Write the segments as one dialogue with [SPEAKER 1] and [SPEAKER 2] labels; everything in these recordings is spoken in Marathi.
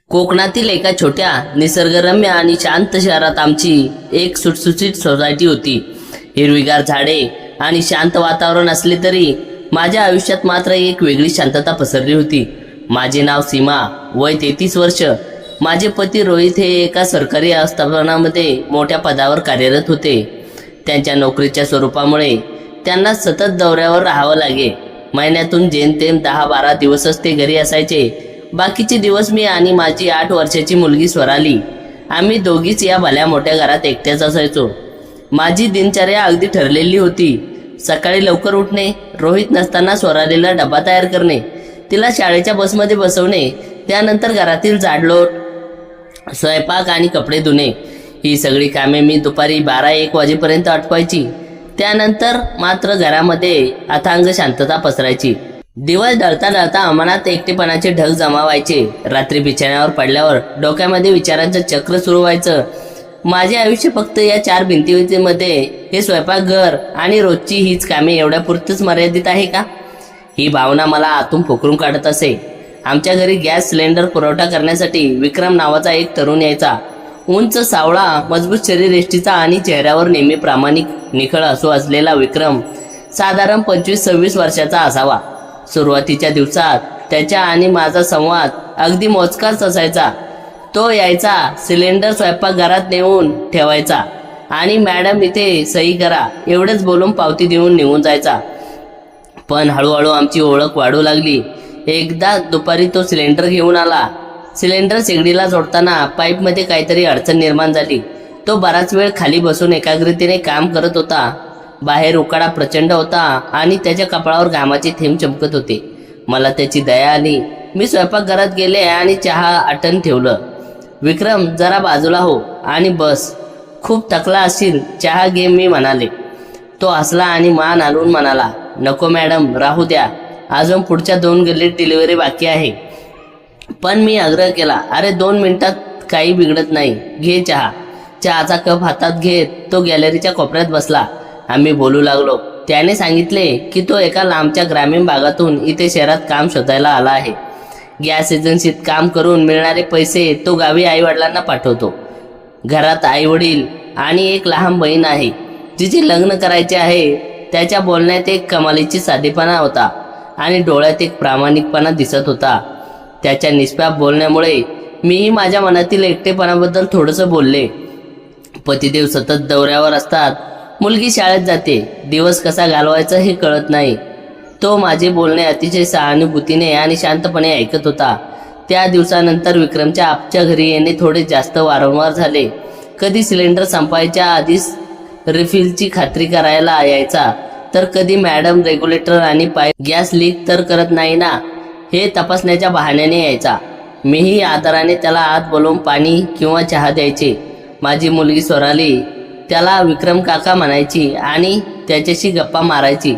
[SPEAKER 1] कोकणातील एका छोट्या निसर्गरम्य आणि शांत शहरात आमची एक सुटसुटीत सोसायटी होती. हिरवीगार झाडे आणि शांत वातावरण असले तरी माझ्या आयुष्यात मात्र एक वेगळी शांतता पसरली होती. माझे नाव सीमा, वय 33 वर्ष. माझे पती रोहित हे एका सरकारी आस्थापनामध्ये मोठ्या पदावर कार्यरत होते. त्यांच्या नोकरीच्या स्वरूपामुळे त्यांना सतत दौऱ्यावर राहावं लागे. महिन्यातून जेमतेम 10-12 दिवसच ते घरी असायचे. बाकीचे दिवस मी आणि माझी 8 वर्षाची मुलगी स्वराली, आम्ही दोघीच या भल्या मोठ्या घरात एकट्याच असायचो. माझी दिनचर्या अगदी ठरलेली होती. सकाळी लवकर उठणे, रोहित नसताना स्वरालीला डबा तयार करणे, तिला शाळेच्या बसमध्ये बसवणे, त्यानंतर घरातील जाडलोट, स्वयंपाक आणि कपडे धुणे, ही सगळी कामे मी दुपारी 12-1 वाजेपर्यंत आटपायची. त्यानंतर मात्र घरामध्ये अथांग शांतता पसरायची. दिवस ढळता ढळता मनात एकटेपणाचे ढग जमा व्हायचे. रात्री बिछाण्यावर पडल्यावर डोक्यामध्ये विचारांचं चक्र सुरू व्हायचं. माझे आयुष्य फक्त या 4 भिंतीमध्ये, हे स्वयंपाकघर आणि रोजची हीच कामे एवढ्यापुरतीच मर्यादित आहे का? ही भावना मला आतून पोखरून काढत असे. आमच्या घरी गॅस सिलेंडर पुरवठा करण्यासाठी विक्रम नावाचा एक तरुण यायचा. उंच, सावळा, मजबूत शरीरयष्टीचा आणि चेहऱ्यावर नेहमी प्रामाणिक निखळ हसू असलेला विक्रम साधारण 25-26 वर्षाचा असावा. सुरुवातीच्या दिवसात त्याच्या आणि माझा संवाद अगदी मोजकाच असायचा. तो यायचा, सिलेंडर स्वयंपाकघरात नेऊन ठेवायचा आणि मॅडम इथे सही करा एवढंच बोलून पावती देऊन निघून जायचा. पण हळूहळू आमची ओळख वाढू लागली. एकदा दुपारी तो सिलेंडर घेऊन आला. सिलेंडर शेगडीला जोडताना पाईपमध्ये काहीतरी अडचण निर्माण झाली. तो बराच वेळ खाली बसून एकाग्रतेने काम करत होता. बाहेर उकाडा प्रचंड होता आणि त्याच्या कपाळावर घामाचे थेंब चमकत होते. मला त्याची दया आली. मी स्वयंपाकघरात गेले आणि चहा आटण ठेवलं. विक्रम, जरा बाजूला हो आणि बस, खूप थकला असशील, चहा घे मी म्हणाले. तो हसला आणि मान हलवून म्हणाला, नको मॅडम, राहू द्या, अजून पुढच्या 2 गल्लीत डिलिव्हरी बाकी आहे. पण मी आग्रह केला, अरे 2 मिनिटात काही बिघडत नाही, घे चहा. चहाचा कप हातात घेत तो गॅलरीच्या कोपऱ्यात बसला. आम्ही बोलू लागलो. त्याने सांगितले की तो एका लांबच्या ग्रामीण भागातून इथे शहरात काम शोधायला आला आहे. गॅस एजन्सीत काम करून मिळणारे पैसे तो गावी आईवडिलांना पाठवतो. घरात आईवडील आणि एक लहान बहीण आहे जिचे लग्न करायचे आहे. त्याच्या बोलण्यात एक कमालीची साधेपणा होता आणि डोळ्यात एक प्रामाणिकपणा दिसत होता. त्याच्या निष्पाप बोलण्यामुळे मीही माझ्या मनातील एकटेपणाबद्दल थोडंसं बोलले. पतिदेव सतत दौऱ्यावर असतात, मुलगी शाळेत जाते, दिवस कसा घालवायचा हे कळत नाही. तो माझे बोलणे अतिशय सहानुभूतीने आणि शांतपणे ऐकत होता. त्या दिवसानंतर विक्रमच्या आमच्या घरी येणे थोडे जास्त वारंवार झाले. कधी सिलेंडर संपायच्या आधीच रिफिलची खात्री करायला यायचा, तर कधी मॅडम रेग्युलेटर आणि पाईप गॅस लीक तर करत नाही ना, हे तपासण्याच्या बहाण्याने यायचा. मीही आदराने त्याला आत बोलवून पाणी किंवा चहा द्यायचे. माझी मुलगी स्वराली त्याला विक्रम काका म्हणायची आणि त्याच्याशी गप्पा मारायची.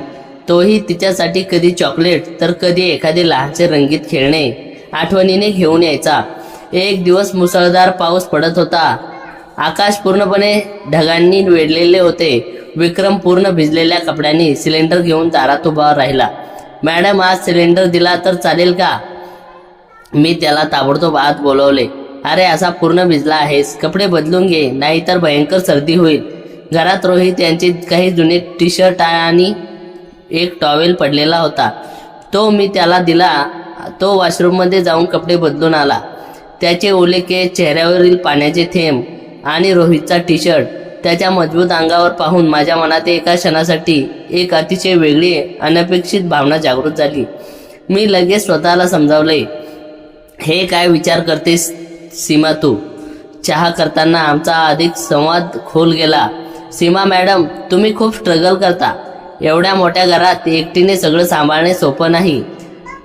[SPEAKER 1] तोही तिच्यासाठी कधी चॉकलेट तर कधी एखादे लहानसे रंगीत खेळणे आठवणीने घेऊन यायचा. एक दिवस मुसळधार पाऊस पडत होता. आकाश पूर्णपणे ढगांनी वेढलेले होते. विक्रम पूर्ण भिजलेल्या कपड्यांनी सिलेंडर घेऊन दारात उभा राहिला. मॅडम, आज सिलेंडर दिला तर चालेल का? मी त्याला ताबडतोब आत बोलवले. अरे, असा पूर्ण भिजला आहेस, कपडे बदलून घे, नाहीतर भयंकर सर्दी होईल. घरात रोहित यांचे काही जुने टी शर्ट आणि एक टॉवेल पडलेला होता, तो मी त्याला दिला. तो वॉशरूममध्ये जाऊन कपडे बदलून आला. त्याचे ओले केस, चेहऱ्यावरील पाण्याचे थेंब आणि रोहितचा टी शर्ट त्याच्या मजबूत अंगावर पाहून माझ्या मनात एका क्षणासाठी एक अतिशय वेगळी अनपेक्षित भावना जागृत झाली. मी लगेच स्वतःला समजावले, हे काय विचार करतेस सीमा तू? चहा करताना आमचा अधिक संवाद खोल गेला. सीमा मॅडम, तुम्ही खूप स्ट्रगल करता. एवढ्या मोठ्या घरात एकटीने सगळं सांभाळणे सोपं नाही,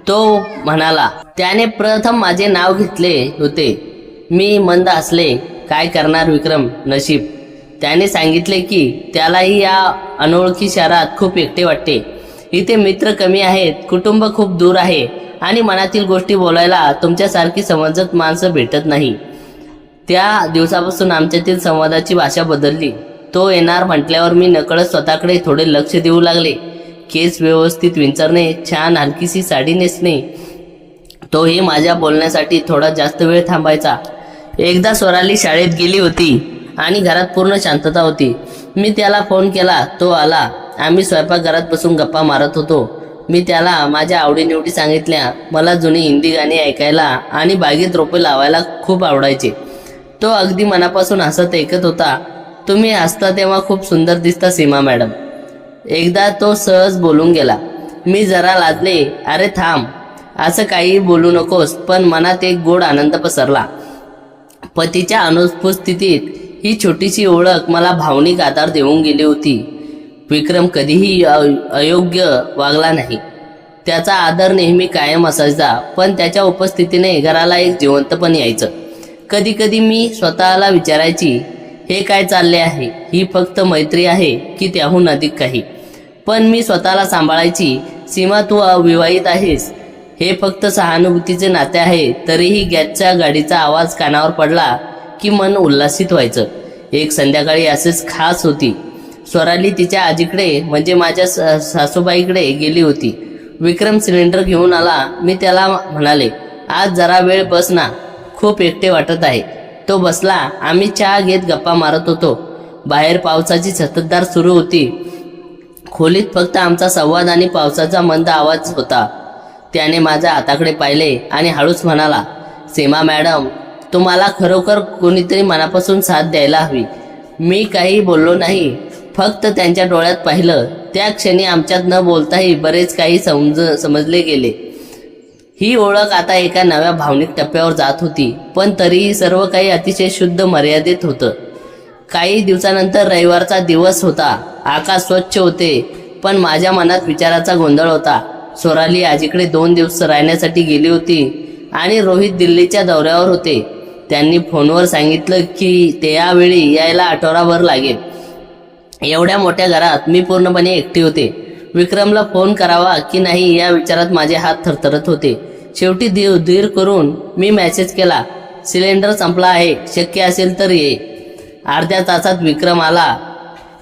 [SPEAKER 1] तो म्हणाला. त्याने प्रथम माझे नाव घेतले होते. मी मंद हसले. काय करणार विक्रम, नशीब. त्याने सांगितले की त्यालाही या अनोळखी शहरात खूप एकटे वाटते. इथे मित्र कमी आहेत, कुटुंब खूप दूर आहे आणि मनातील गोष्टी बोलायला तुमच्यासारखी समजत माणसं भेटत नाही. त्या दिवसापासून आमच्यातील संवादाची भाषा बदलली. तो येणार म्हटल्यावर मी नकळत स्वतःकडे थोडे लक्ष देऊ लागले. केस व्यवस्थित विंचरणे, छान हलकीशी साडी नेसणे, तोही माझ्या बोलण्यासाठी थोडा जास्त वेळ थांबायचा. एकदा स्वराली शाळेत गेली होती आणि घरात पूर्ण शांतता होती. मी त्याला फोन केला, तो आला. आम्ही स्वयंपाकघरात बसून गप्पा मारत होतो. मी त्याला माझ्या आवडीनिवडी सांगितल्या. मला जुनी हिंदी गाणी ऐकायला आणि बागेत रोपे लावायला खूप आवडायचे. तो अगदी मनापासून हसत ऐकत होता. तुम्ही हसता तेव्हा खूप सुंदर दिसता सीमा मॅडम. एकदा तो सहज बोलून गेला. मी जरा लाजले. अरे थांब, असं काही बोलू नकोस. पण मनात एक गोड आनंद पसरला. पतीच्या अनुपस्थितीत ही छोटीशी ओळख मला भावनिक आधार देऊन गेली होती. विक्रम कधीही अयोग्य वागला नाही. त्याचा आदर नेहमी कायम असायचा, पण त्याच्या उपस्थितीने घराला एक जिवंतपण यायचं. कधी कधी मी स्वतःला विचारायची, हे काय चालले आहे? ही फक्त मैत्री आहे की त्याहून अधिक काही? पण मी स्वतःला सांभाळायची. सीमा, तू अविवाहित आहेस, हे फक्त सहानुभूतीचे नाते आहे. तरीही गॅसच्या गाडीचा आवाज कानावर पडला की मन उल्हासित व्हायचं. एक संध्याकाळी असेच खास होती. स्वराली तिच्या आजीकडे म्हणजे माझ्या सासूबाईकडे गेली होती. विक्रम सिलेंडर घेऊन आला. मी त्याला म्हणाले, आज जरा वेळ बस ना, खूप एकटे वाटत आहे. तो बसला. आम्ही चहा घेत गप्पा मारत होतो. बाहेर पावसाची संततधार सुरू होती. खोलीत फक्त आमचा संवाद आणि पावसाचा मंद आवाज होता. त्याने माझ्या हाताकडे पाहिले आणि हळूच म्हणाला, सीमा मॅडम, तुम्हाला खरोखर कोणीतरी मनापासून साथ द्यायला हवी. मी काही बोललो नाही, फक्त त्यांच्या डोळ्यात पाहिलं. त्या क्षणी आमच्यात न बोलताही बरेच काही समजले गेले. ही ओळख आता एका नव्या भावनिक टप्प्यावर जात होती, पण तरीही सर्व काही अतिशय शुद्ध मर्यादित होतं. काही दिवसानंतर रविवारचा दिवस होता. आकाश स्वच्छ होते, पण माझ्या मनात विचाराचा गोंधळ होता. स्वराली आजीकडे 2 दिवस राहण्यासाठी गेली होती आणि रोहित दिल्लीच्या दौऱ्यावर होते. त्यांनी फोनवर सांगितलं की त्यावेळी यायला आठवडाभर लागेल. एवढ्या मोठ्या घरात मी पूर्णपणे एकटी होते. विक्रमला फोन करावा की नाही या विचारात माझे हात थरथरत होते. शेवटी धीर करून मी मेसेज केला, सिलेंडर संपला आहे, शक्य असेल तर ये. अर्ध्या तासात विक्रम आला.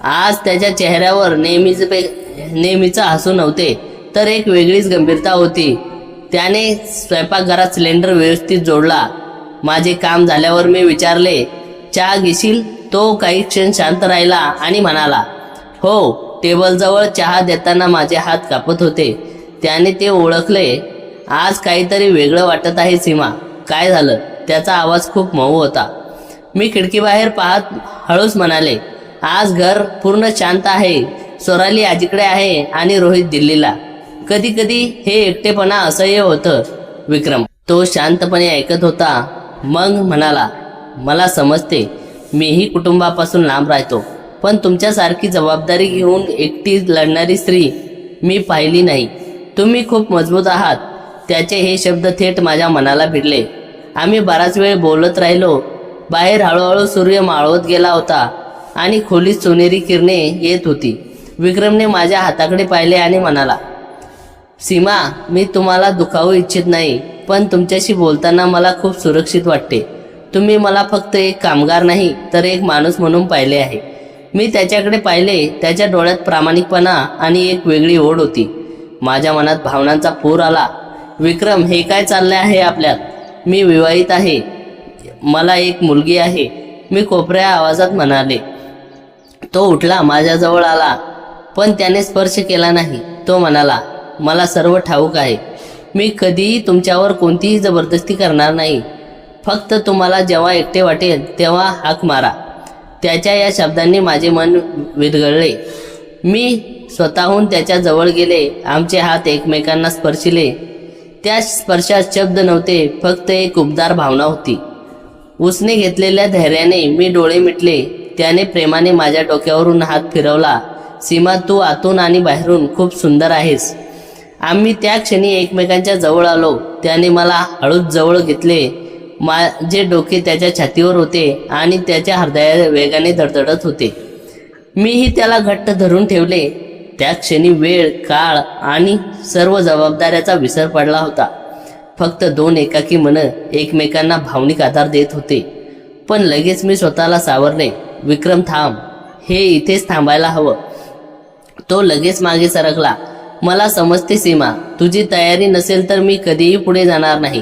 [SPEAKER 1] आज त्याच्या चेहऱ्यावर नेहमीचं हसू नव्हते, तर एक वेगळीच गंभीरता होती. त्याने स्वयंपाकघरात सिलेंडर व्यवस्थित जोडला. माझे काम झाल्यावर मी विचारले, चहा घेशील? तो काही क्षण शांत राहिला आणि म्हणाला, हो. टेबलजवळ चहा देताना माझे हात कापत होते. त्याने ते ओळखले. आज काहीतरी वेगळं वाटत आहे सीमा, काय झालं? त्याचा आवाज खूप मऊ होता. मी खिडकीबाहेर पाहत हळूच म्हणाले, आज घर पूर्ण शांत आहे. स्वराली आजीकडे आहे आणि रोहित दिल्लीला. कधी कधी हे एकटेपणा असह्य होतं. विक्रम तो शांतपणे ऐकत होता. मग म्हणाला, मला समजते, मीही कुटुंबापासून लांब राहतो, पण तुमच्यासारखी जबाबदारी घेऊन एकटी लढणारी स्त्री मी पाहिली नाही. तुम्ही खूप मजबूत आहात. त्याचे हे शब्द थेट माझ्या मनाला भिडले. आम्ही बराच वेळ बोलत राहिलो. बाहेर हळूहळू सूर्य मावळत गेला होता आणि खोलीत सोनेरी किरणे येत होती. विक्रमने माझ्या हाताकडे पाहिले आणि म्हणाला, सीमा, मी तुम्हाला दुखावू इच्छित नाही, पण तुमच्याशी बोलताना मला खूप सुरक्षित वाटते. तुम्ही मला फक्त एक कामगार नाही, तर एक माणूस म्हणून पाहिले आहे. मी त्याच्याकडे पाहिले. त्याच्या डोळ्यात प्रामाणिकपणा आणि एक वेगळी ओढ होती. माझ्या मनात भावनांचा पूर आला. विक्रम, हे काय चालले आहे आपल्यात? मी विवाहित आहे, मला एक मुलगी आहे, मी कोपऱ्या आवाजात म्हणाले. तो उठला, माझ्याजवळ आला, पण त्याने स्पर्श केला नाही. तो म्हणाला, मला सर्व ठाऊक आहे. मी कधीही तुमच्यावर कोणतीही जबरदस्ती करणार नाही. फक्त तुम्हाला जेव्हा एकटे वाटेल तेव्हा हाक मारा. त्याच्या या शब्दांनी माझे मन विरघळले. मी स्वतःहून त्याच्या जवळ गेले. आमचे हात एकमेकांना स्पर्शिले. त्या स्पर्शात शब्द नव्हते, फक्त एक उबदार भावना होती. उसने घेतलेल्या धैर्याने मी डोळे मिटले. त्याने प्रेमाने माझ्या डोक्यावरून हात फिरवला. सीमा, तू आतून आणि बाहेरून खूप सुंदर आहेस. आम्ही त्या क्षणी एकमेकांच्या जवळ आलो. त्याने मला हळूच जवळ घेतले. माझे डोके त्याच्या छातीवर होते आणि त्याच्या हृदय वेगाने धडधडत होते. मीही त्याला घट्ट धरून ठेवले. त्या क्षणी वेळ, काळ आणि सर्व जबाबदाऱ्याचा विसर पडला होता. फक्त 2 एकाकी मन एकमेकांना भावनिक आधार देत होते. पण लगेच मी स्वतःला सावरले. विक्रम, थांब, हे इथेच थांबायला हवं. तो लगेच मागे सरकला. मला समजते सीमा, तुझी तयारी नसेल तर मी कधीही पुढे जाणार नाही.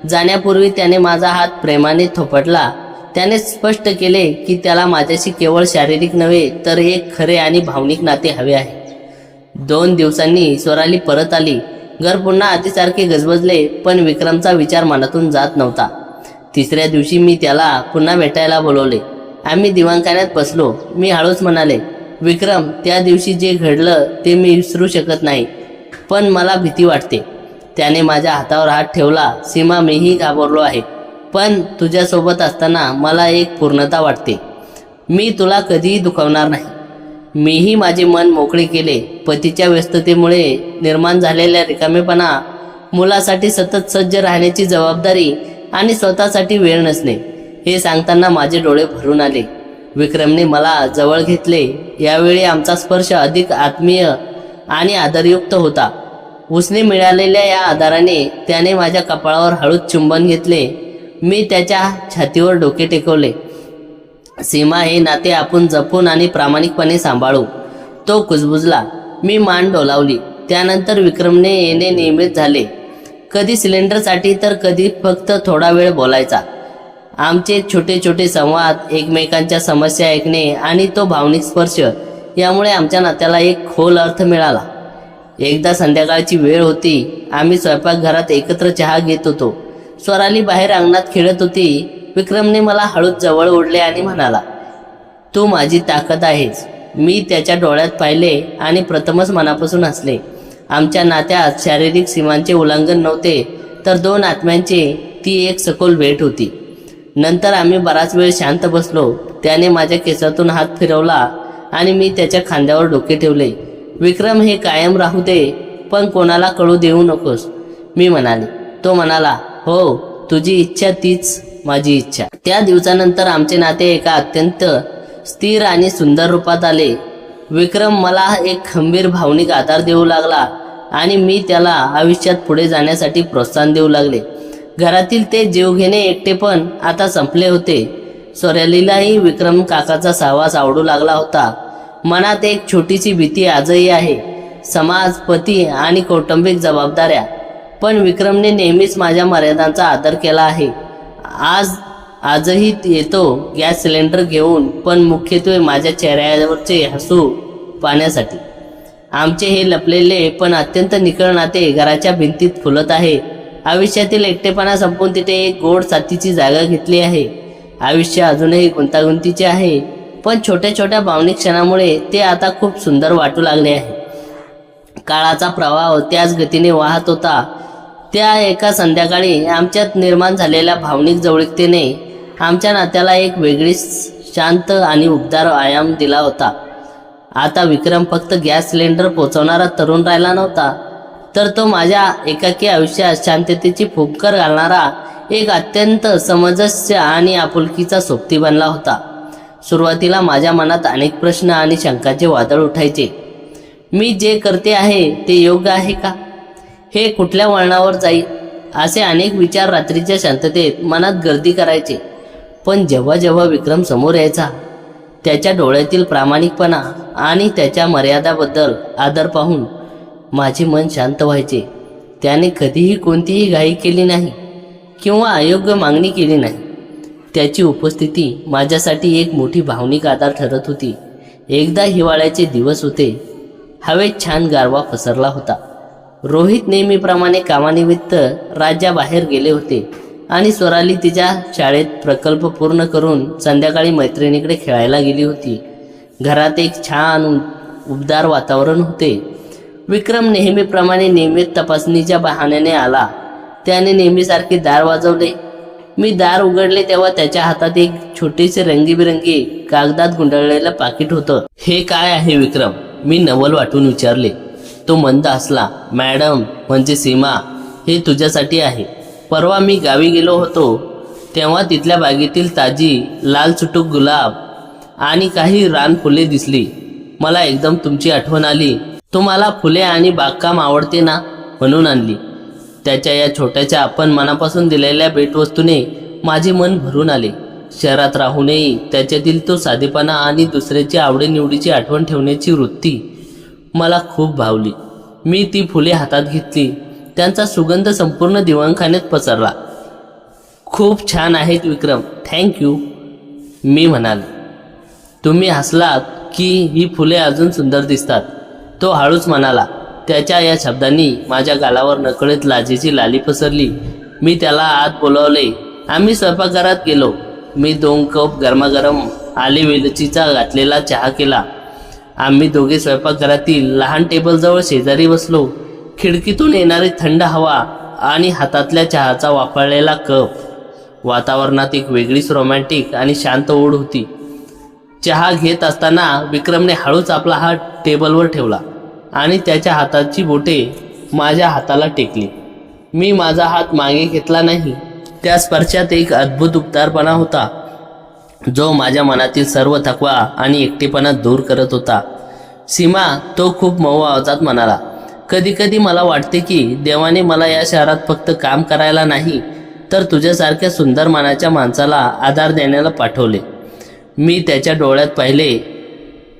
[SPEAKER 1] जाण्यापूर्वी त्याने माझा हात प्रेमाने थोपटला. त्याने स्पष्ट केले की त्याला माझ्याशी केवळ शारीरिक नव्हे तर एक खरे आणि भावनिक नाते हवे आहे. 2 दिवसांनी स्वराली परत आली. घर पुन्हा आधीसारखे गजबजले, पण विक्रमचा विचार मनातून जात नव्हता. 3ऱ्या दिवशी मी त्याला पुन्हा भेटायला बोलवले. आम्ही दिवाणखान्यात बसलो. मी हळूच म्हणाले, विक्रम, त्या दिवशी जे घडलं ते मी विसरू शकत नाही, पण मला भीती वाटते. त्याने माझ्या हातावर हात ठेवला. सीमा, मीही घाबरलो आहे, पण तुझ्यासोबत असताना मला एक पूर्णता वाटते. मी तुला कधीही दुखावणार नाही. मीही माझे मन मोकळे केले. पतीच्या व्यस्ततेमुळे निर्माण झालेल्या रिकामेपणा, मुलासाठी सतत सज्ज राहण्याची जबाबदारी आणि स्वतःसाठी वेळ नसणे, हे सांगताना माझे डोळे भरून आले. विक्रमने मला जवळ घेतले. यावेळी आमचा स्पर्श अधिक आत्मीय आणि आदरयुक्त होता. उसने मिळालेल्या या आधाराने त्याने माझ्या कपाळावर हळूच चुंबन घेतले. मी त्याच्या छातीवर डोके टेकवले. सीमा, हे नाते आपण जपून आणि प्रामाणिकपणे सांभाळू. तो कुजबुजला. मी मान डोलावली. त्यानंतर विक्रमने येणे नियमित झाले. कधी सिलेंडरसाठी तर कधी फक्त थोडा वेळ बोलायचा. आमचे छोटे छोटे संवाद, एकमेकांच्या समस्या ऐकणे आणि तो भावनिक स्पर्श, यामुळे आमच्या नात्याला एक खोल अर्थ मिळाला. एकदा संध्याकाळची वेळ होती. आम्ही स्वयंपाकघरात एकत्र चहा घेत होतो. स्वराली बाहेर अंगणात खेळत होती. विक्रमने मला हळूच जवळ ओढले आणि म्हणाला, तू माझी ताकद आहेस. मी त्याच्या डोळ्यात पाहिले आणि प्रथमच मनापासून हसले. आमच्या नात्यात शारीरिक सीमांचे उल्लंघन नव्हते, तर 2 आत्म्यांचे ती एक सखोल भेट होती. नंतर आम्ही बराच वेळ शांत बसलो. त्याने माझ्या केसातून हात फिरवला आणि मी त्याच्या खांद्यावर डोके ठेवले. विक्रम, हे कायम राहू दे, पण कोणाला कळू देऊ नकोस, मी म्हणाले. तो म्हणाला, हो, तुझी इच्छा तीच माझी इच्छा. त्या दिवसानंतर आमचे नाते एका अत्यंत स्थिर आणि सुंदर रूपात आले. विक्रम मला एक खंबीर भावनिक आधार देऊ लागला आणि मी त्याला आयुष्यात पुढे जाण्यासाठी प्रोत्साहन देऊ लागले. घरातील ते जीवघेणे एकटेपण आता संपले होते. स्वरालीलाही विक्रम काकाचा सहवास आवडू लागला होता. मनात एक छोटीशी भीती आजही आहे, समाज, पती आणि कौटुंबिक जबाबदाऱ्या. पण विक्रमने नेहमीच माझ्या मर्यादांचा आदर केला आहे. आजही येतो गॅस सिलेंडर घेऊन, पण मुख्यत्वे माझ्या चेहऱ्यावरचे हसू पाहण्यासाठी. आमचे हे लपलेले पण अत्यंत निकळ नाते घराच्या भिंतीत फुलत आहे. आयुष्यातील एकटेपणा संपून तिथे एक गोड साथीची जागा घेतली आहे. आयुष्य अजूनही गुंतागुंतीचे आहे, पण छोट्या छोट्या भावनिक क्षणामुळे ते आता खूप सुंदर वाटू लागले आहे. काळाचा प्रवाह त्याच गतीने वाहत होता. त्या एका संध्याकाळी आमच्यात निर्माण झालेल्या भावनिक जवळीकतेने आमच्या नात्याला एक वेगळीच शांत आणि उबदार आयाम दिला होता. आता विक्रम फक्त गॅस सिलेंडर पोचवणारा तरुण राहिला नव्हता, तर तो माझ्या एकाकी आयुष्यात शांततेची फुंकर घालणारा एक अत्यंत समंजस्य आणि आपुलकीचा सोबती बनला होता. सुरुवातीला माझ्या मनात अनेक प्रश्न आणि शंकांचे वादळ उठायचे. मी जे करते आहे ते योग्य आहे का? हे कुठल्या वळणावर जाईल? असे अनेक विचार रात्रीच्या शांततेत मनात गर्दी करायचे. पण जेव्हा जेव्हा विक्रम समोर यायचा, त्याच्या डोळ्यातील प्रामाणिकपणा आणि त्याच्या मर्यादाबद्दल आदर पाहून माझे मन शांत व्हायचे. त्याने कधीही कोणतीही घाई केली नाही किंवा अयोग्य मागणी केली नाही. त्याची उपस्थिती माझ्यासाठी एक मोठी भावनिक आधार ठरत होती. एकदा हिवाळ्याचे दिवस होते. हवेत छान गारवा पसरला होता. रोहित नेहमीप्रमाणे कामानिमित्त राज्याबाहेर गेले होते आणि स्वराली तिच्या शाळेत प्रकल्प पूर्ण करून संध्याकाळी मैत्रिणीकडे खेळायला गेली होती. घरात एक छान उबदार वातावरण होते. विक्रम नेहमीप्रमाणे नियमित तपासणीच्या बहाण्याने आला. त्याने नेहमीसारखे दार वाजवले. मी दार उघडले तेव्हा त्याच्या हातात एक छोटेसे रंगीबिरंगी कागदात गुंडळलेलं पाकिट होतं. हे काय आहे विक्रम? मी नवल वाटून विचारले. तो मंद हसला. मॅडम, म्हणजे सीमा, हे तुझ्यासाठी आहे. परवा मी गावी गेलो होतो तेव्हा तिथल्या बागेतील ताजी लाल चुटूक गुलाब आणि काही रानफुले दिसली. मला एकदम तुमची आठवण आली. तुम्हाला फुले आणि बागकाम आवडते ना, म्हणून आणली. त्याच्या या छोट्याच्या आपण मनापासून दिलेल्या भेटवस्तूने माझे मन भरून आले. शहरात राहूनही त्याच्यातील तो साधेपणा आणि दुसऱ्याची आवडीनिवडीची आठवण ठेवण्याची वृत्ती मला खूप भावली. मी ती फुले हातात घेतली. त्यांचा सुगंध संपूर्ण दिवाणखान्यात पसरला. खूप छान आहेत विक्रम, थँक्यू, मी म्हणाले. तुम्ही हसलात की ही फुले अजून सुंदर दिसतात, तो हळूच म्हणाला. त्याच्या या शब्दांनी माझ्या गालावर नकळत लाजेची लाली पसरली. मी त्याला आत बोलावले. आम्ही स्वयंपाकघरात गेलो. मी 2 कप गरमागरम आले वेलचीचा घातलेला चहा केला. आम्ही दोघे स्वयंपाकघरातील लहान टेबलजवळ शेजारी बसलो. खिडकीतून येणारी थंड हवा आणि हातातल्या चहाचा वापरलेला कप, वातावरणात एक वेगळीच रोमॅन्टिक आणि शांत ओढ होती. चहा घेत असताना विक्रमने हळूच आपला हात टेबलवर ठेवला आणि त्याच्या हाताची बोटे माझ्या हाताला टेकली. मी माझा हात मागे घेतला नाही. त्या स्पर्शात एक अद्भुत उबदारपणा होता, जो माझ्या मनातील सर्व थकवा आणि एकटेपणा दूर करत होता. सीमा, तो खूप मऊ आवाजात म्हणाला, कधी कधी मला वाटते की देवाने मला या शहरात फक्त काम करायला नाही, तर तुझ्यासारख्या सुंदर मनाच्या माणसाला आधार देण्याला पाठवले. मी त्याच्या डोळ्यात पाहिले.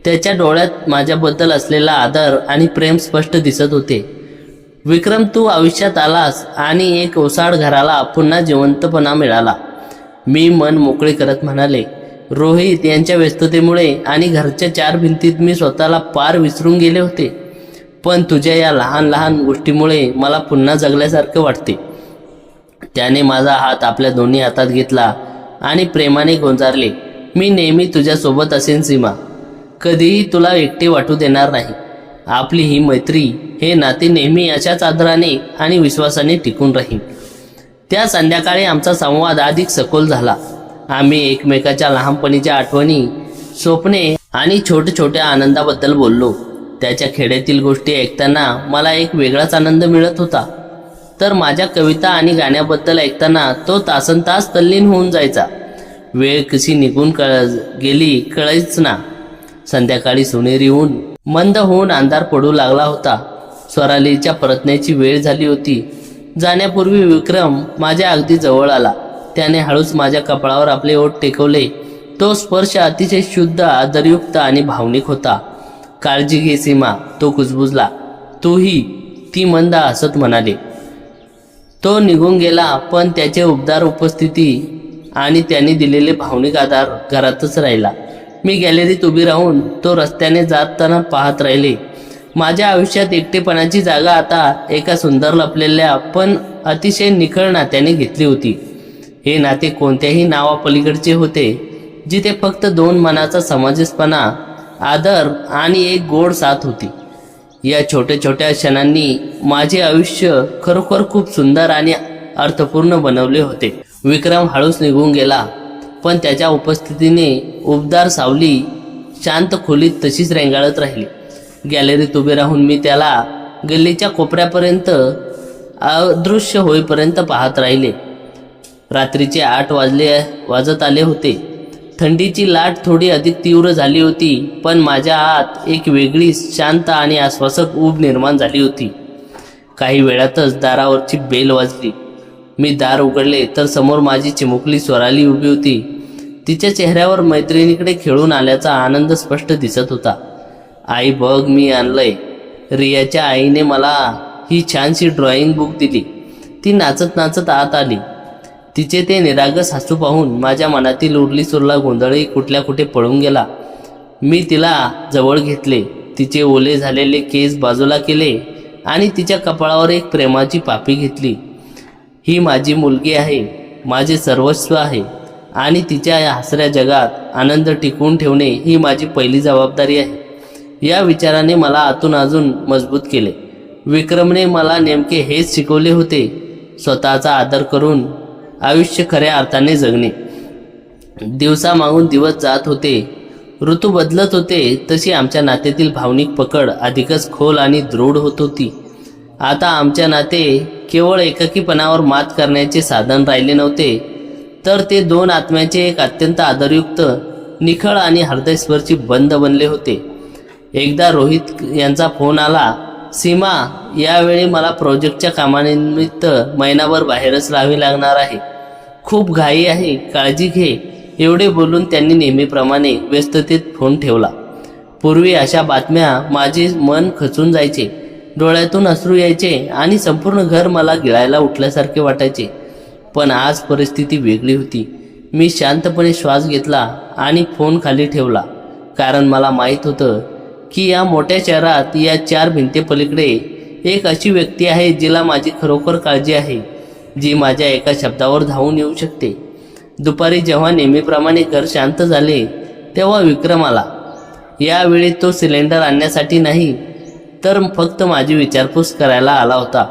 [SPEAKER 1] त्याच्या डोळ्यात माझ्याबद्दल असलेला आदर आणि प्रेम स्पष्ट दिसत होते. विक्रम, तू आयुष्यात आलास आणि एक ओसाड घराला पुन्हा जिवंतपणा मिळाला, मी मन मोकळे करत म्हणाले. रोहित यांच्या व्यस्ततेमुळे आणि घरच्या 4 भिंतीत मी स्वतःला पार विसरून गेले होते, पण तुझ्या या लहान लहान गोष्टीमुळे मला पुन्हा जगल्यासारखं वाटते. त्याने माझा हात आपल्या दोन्ही हातात घेतला आणि प्रेमाने गोंजारले. मी नेहमी तुझ्यासोबत असेन सीमा, कधीही तुला एकटे वाटू देणार नाही. आपली ही मैत्री, हे नाते नेहमी अशाच आदराने आणि विश्वासाने टिकून राहील. त्या संध्याकाळी आमचा संवाद अधिक सखोल झाला. आम्ही एकमेकाच्या लहानपणीच्या आठवणी, स्वप्ने आणि छोट्या छोट्या आनंदाबद्दल बोललो. त्याच्या खेड्यातील गोष्टी ऐकताना मला एक वेगळाच आनंद मिळत होता, तर माझ्या कविता आणि गाण्याबद्दल ऐकताना तो तासनतास तल्लीन होऊन जायचा. वेळ कशी निघून गेली कळायच ना. संध्याकाळी सोनेरी ऊन मंद होऊन अंधार पडू लागला होता. स्वरालीच्या परतण्याची वेळ झाली होती. जाण्यापूर्वी विक्रम माझ्या अगदी जवळ आला. त्याने हळूच माझ्या कपाळावर आपले ओठ टेकवले. तो स्पर्श अतिशय शुद्ध, आदरयुक्त आणि भावनिक होता. काळजी घे सीमा, तो कुजबुजला. तूही, ती मंद हसत म्हणाले. तो निघून गेला, पण त्याचे उबदार उपस्थिती आणि त्याने दिलेले भावनिक आधार घरातच राहिला. मी गॅलरीत उभी राहून तो रस्त्याने जाताना पाहत राहिले. माझ्या आयुष्यात एकटेपणाची जागा आता एका सुंदर लपलेल्या पण अतिशय निखळ नात्याने घेतली होती. हे नाते कोणत्याही नावापलीकडचे होते, जिथे फक्त 2 मनाचा समंजसपणा, आदर आणि एक गोड साथ होती. या छोट्या छोट्या क्षणांनी माझे आयुष्य खरोखर खूप सुंदर आणि अर्थपूर्ण बनवले होते. विक्रम हळूच निघून गेला, पण त्याच्या उपस्थितीने उबदार सावली शांत खोलीत तशीच रेंगाळत राहिली. गॅलरीत उभे राहून मी त्याला गल्लीच्या कोपऱ्यापर्यंत अदृश्य होईपर्यंत पाहत राहिले. रात्रीचे 8 वाजत आले होते. थंडीची लाट थोडी अधिक तीव्र झाली होती, पण माझ्या आत एक वेगळी शांत आणि आश्वासक ऊब निर्माण झाली होती. काही वेळातच दारावरची बेल वाजली. मी दार उघडले तर समोर माझी चिमुकली स्वराली उभी होती. तिच्या चेहऱ्यावर मैत्रिणीकडे खेळून आल्याचा आनंद स्पष्ट दिसत होता. आई, बघ मी आणलंय. रियाच्या आईने मला ही छानशी ड्रॉइंग बुक दिली. ती नाचत नाचत आत आली. तिचे ते निरागस हसू पाहून माझ्या मनातील उरली सुरला गोंधळही कुठल्या कुठे पळून गेला. मी तिला जवळ घेतले, तिचे ओले झालेले केस बाजूला केले आणि तिच्या कपाळावर एक प्रेमाची पापी घेतली. ही माझी मुलगी आहे, माझे सर्वस्व आहे आणि तिच्या या हसऱ्या जगात आनंद टिकवून ठेवणे ही माझी पहिली जबाबदारी आहे. या विचाराने मला आतून अजून मजबूत केले. विक्रमने मला नेमके हेच शिकवले होते, स्वतःचा आदर करून आयुष्य खऱ्या अर्थाने जगणे. दिवसामागून दिवस जात होते, ऋतू बदलत होते, तशी आमच्या नात्यातील भावनिक पकड अधिकच खोल आणि दृढ होत होती. आता आमच्या नाते केवळ एकाकीपणावर मात करण्याचे साधन राहिले नव्हते, तर ते 2 आत्म्याचे एक अत्यंत आदरयुक्त, निखळ आणि हृदयस्पर्शी बंध बनले होते. एकदा रोहित यांचा फोन आला. सीमा, यावेळी मला प्रोजेक्टच्या कामानिमित्त महिनाभर बाहेरच राहावे लागणार आहे. खूप घाई आहे, काळजी घे. एवढे बोलून त्यांनी नेहमीप्रमाणे व्यस्ततेत फोन ठेवला. पूर्वी अशा बातम्या माझे मन खचून जायचे. डोळ्यातून अश्रू यायचे आणि संपूर्ण घर मला गिळायला उठल्यासारखे वाटायचे. पण आज परिस्थिती वेगळी होती. मी शांतपणे श्वास घेतला आणि फोन खाली ठेवला, कारण मला माहीत होतं की या मोठ्या शहरात या 4 भिंतीपलीकडे एक अशी व्यक्ती आहे जिला माझी खरोखर काळजी आहे, जी माझ्या एका शब्दावर धावून येऊ शकते. दुपारी जेव्हा नेहमीप्रमाणे घर शांत झाले तेव्हा विक्रम आला. यावेळी तो सिलेंडर आणण्यासाठी नाही, तर फक्त माझी विचारपूस करायला आला होता.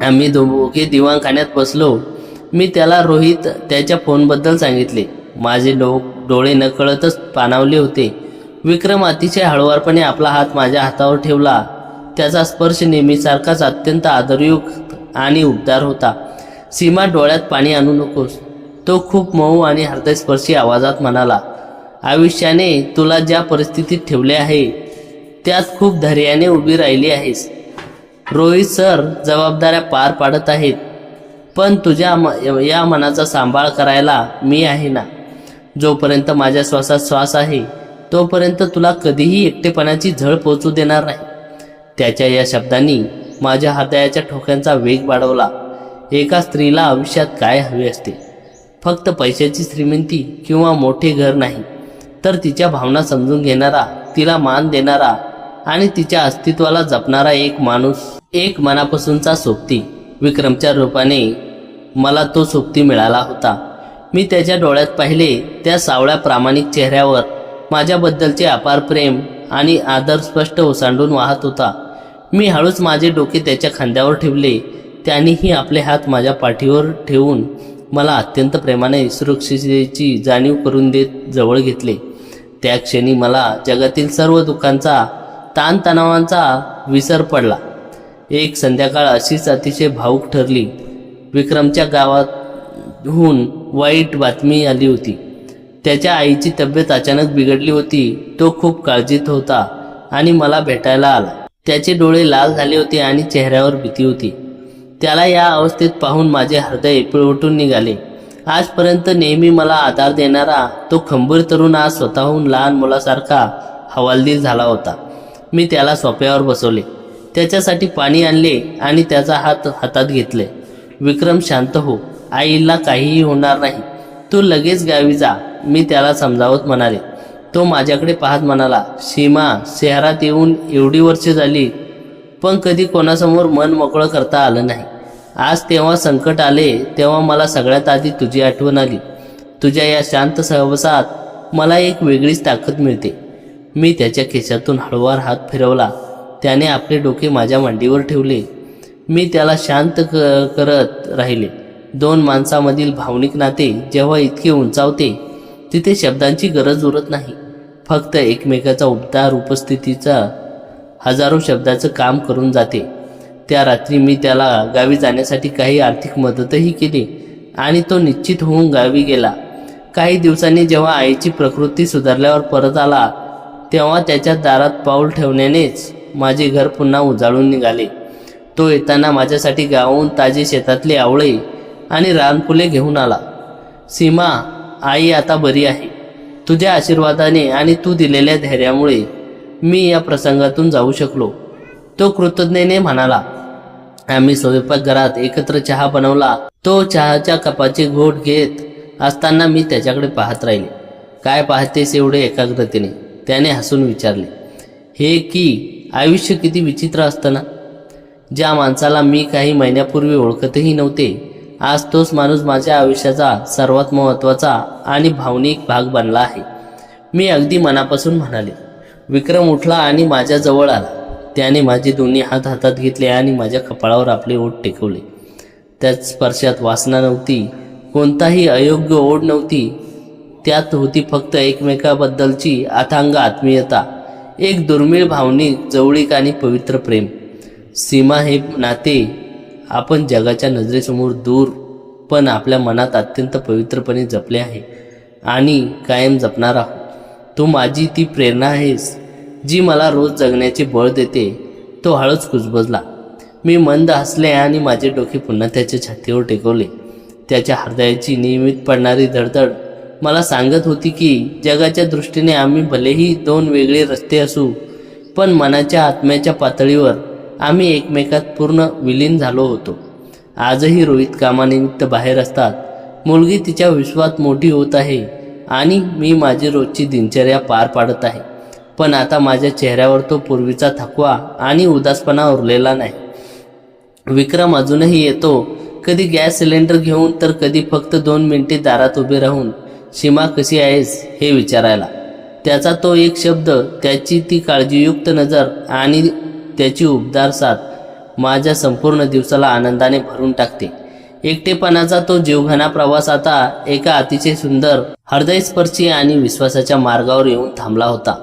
[SPEAKER 1] आम्ही दोघे दिवाणखान्यात बसलो. मी त्याला रोहित त्याच्या फोनबद्दल सांगितले. माझे डोळे नकळतच पाणावले होते. विक्रम अतिशय हळुवारपणे आपला हात माझ्या हातावर ठेवला. त्याचा स्पर्श नेहमीसारखाच अत्यंत आदरयुक्त आणि उबदार होता. सीमा, डोळ्यात पाणी आणू नकोस, तो खूप मऊ आणि हृदयस्पर्शी आवाजात म्हणाला. आयुष्याने तुला ज्या परिस्थितीत ठेवले आहे त्यात खूप धैर्याने उभी राहिली आहेस. रोहित सर जबाबदाऱ्या पार पाडत आहेत, पण तुझ्या या मनाचा सांभाळ करायला मी आहे ना. जोपर्यंत माझ्या श्वासात श्वास आहे तोपर्यंत तुला कधीही एकटेपणाची झळ पोचू देणार नाही. त्याच्या या शब्दांनी माझ्या हृदयाच्या ठोक्यांचा वेग वाढवला. एका स्त्रीला आयुष्यात काय हवे असते? फक्त पैशाची श्रीमंती किंवा मोठे घर नाही, तर तिच्या भावना समजून घेणारा, तिला मान देणारा आणि तिच्या अस्तित्वाला जपणारा एक माणूस, एक मनापासूनचा सोबती. विक्रमच्या रूपाने मला तो सोबती मिळाला होता. मी त्याच्या डोळ्यात पाहिले. त्या सावळ्या प्रामाणिक चेहऱ्यावर माझ्याबद्दलचे अपार प्रेम आणि आदर स्पष्ट ओसांडून वाहत होता. मी हळूच माझे डोके त्याच्या खांद्यावर ठेवले. त्यानेही आपले हात माझ्या पाठीवर ठेवून मला अत्यंत प्रेमाने सुरक्षिततेची जाणीव करून देत जवळ घेतले. त्या क्षणी मला जगातील सर्व दुःखांचा, ताणतणावांचा विसर पडला. एक संध्याकाळ अशीच अतिशय भावूक ठरली. विक्रमच्या गावातहून वाईट बातमी आली होती. त्याच्या आईची तब्येत अचानक बिघडली होती. तो खूप काळजीत होता आणि मला भेटायला आला. त्याचे डोळे लाल झाले होते आणि चेहऱ्यावर भीती होती. त्याला या अवस्थेत पाहून माझे हृदय पिळवटून निघाले. आजपर्यंत नेहमी मला आधार देणारा तो खंबीर तरुण आज स्वतःहून लहान मुलासारखा हवालदिल झाला होता. मी त्याला सोफ्यावर बसवले, त्याच्यासाठी पाणी आणले आणि त्याचा हात हातात घेतले. विक्रम, शांत हो, आईला काहीही होणार नाही, तू लगेच गावी जा, मी त्याला समजावत म्हणाले. तो माझ्याकडे पाहत म्हणाला, सीमा, शहरात येऊन एवढी वर्षे झाली, पण कधी कोणासमोर मन मोकळं करता आलं नाही. आज तेव्हा संकट आले तेव्हा मला सगळ्यात आधी तुझी आठवण आली. तुझ्या या शांत सहवासात मला एक वेगळीच ताकद मिळते. मी त्याच्या खिशातून हळूवार हात फिरवला. त्याने आपले डोके माझ्या मांडीवर ठेवले. मी त्याला शांत करत राहिले. 2 माणसामधील भावनिक नाते जेव्हा इतके उंचावते तिथे शब्दांची गरज उरत नाही. फक्त एकमेकाचा उबदार उपस्थितीचा हजारो शब्दाचं काम करून जाते. त्या रात्री मी त्याला गावी जाण्यासाठी काही आर्थिक मदतही केली आणि तो निश्चित होऊन गावी गेला. काही दिवसांनी जेव्हा आईची प्रकृती सुधारल्यावर परत आला तेव्हा त्याच्या दारात पाऊल ठेवण्यानेच माझे घर पुन्हा उजाळून निघाले. तो येताना माझ्यासाठी गावाहून ताजे शेतातले आवळे आणि रानफुले घेऊन आला. सीमा, आई आता बरी आहे. तुझ्या आशीर्वादाने आणि तू दिलेल्या धैर्यामुळे मी या प्रसंगातून जाऊ शकलो, तो कृतज्ञतेने म्हणाला. आम्ही स्वयंपाकघरात एकत्र चहा बनवला. तो चहाच्या कपाचे घोट घेत असताना मी त्याच्याकडे पाहत राहिले. काय पाहतेस एवढे एकाग्रतेने? त्याने हसून विचारले. हे की आयुष्य किती विचित्र असतं ना. ज्या माणसाला मी काही महिन्यापूर्वी ओळखतही नव्हते, आज तोच माणूस माझ्या आयुष्याचा सर्वात महत्त्वाचा आणि भावनिक भाग बनला आहे, मी अगदी मनापासून म्हणाले. विक्रम उठला आणि माझ्या जवळ आला. त्याने माझे दोन्ही हात हातात घेतले आणि माझ्या कपाळावर आपले ओठ टेकवले. त्या स्पर्शात वासना नव्हती, कोणताही अयोग्य ओढ नव्हती. त्यात होती फक्त एकमेकाबद्दलची अथांग आत्मीयता, एक दुर्मिळ भावनिक जवळीक आणि पवित्र प्रेम. सीमा, हे नाते आपण जगाच्या नजरेसमोर दूर पण आपल्या मनात अत्यंत पवित्रपणे जपले आहे आणि कायम जपणार आहोत. तू माझी ती प्रेरणा आहेस जी मला रोज जगण्याचे बळ देते. तो हळूच कुजबजला. मी मंद हसले आणि माझे डोके पुन्हा त्याच्या छातीवर टेकवले. त्याच्या हृदयाची नियमित पडणारी धडधड मला सांगत होती की जगाच्या दृष्टीने आम्ही भलेही 2 वेगळे रस्ते असू, पण मनाच्या आत्म्याच्या पातळीवर आम्ही एकमेकात पूर्ण विलीन झालो होतो. आजही रोहित कामानिमित्त बाहेर असतात. मुलगी तिच्या विश्वात मोठी होत आहे आणि मी माझी रोजची दिनचर्या पार पाडत आहे. पण आता माझ्या चेहऱ्यावर तो पूर्वीचा थकवा आणि उदासपणा उरलेला नाही. विक्रम अजूनही येतो, कधी गॅस सिलेंडर घेऊन तर कधी फक्त 2 मिनिटे दारात उभे राहून सीमा कशी आहेस हे विचारायला. त्याचा तो एक शब्द, त्याची ती काळजीयुक्त नजर आणि त्याची उबदार साथ माझ्या संपूर्ण दिवसाला आनंदाने भरून टाकते. एकटेपणाचा तो जीवघेणा प्रवास आता एका अतिशय सुंदर, हृदयस्पर्शी आणि विश्वासाच्या मार्गावर येऊन थांबला होता.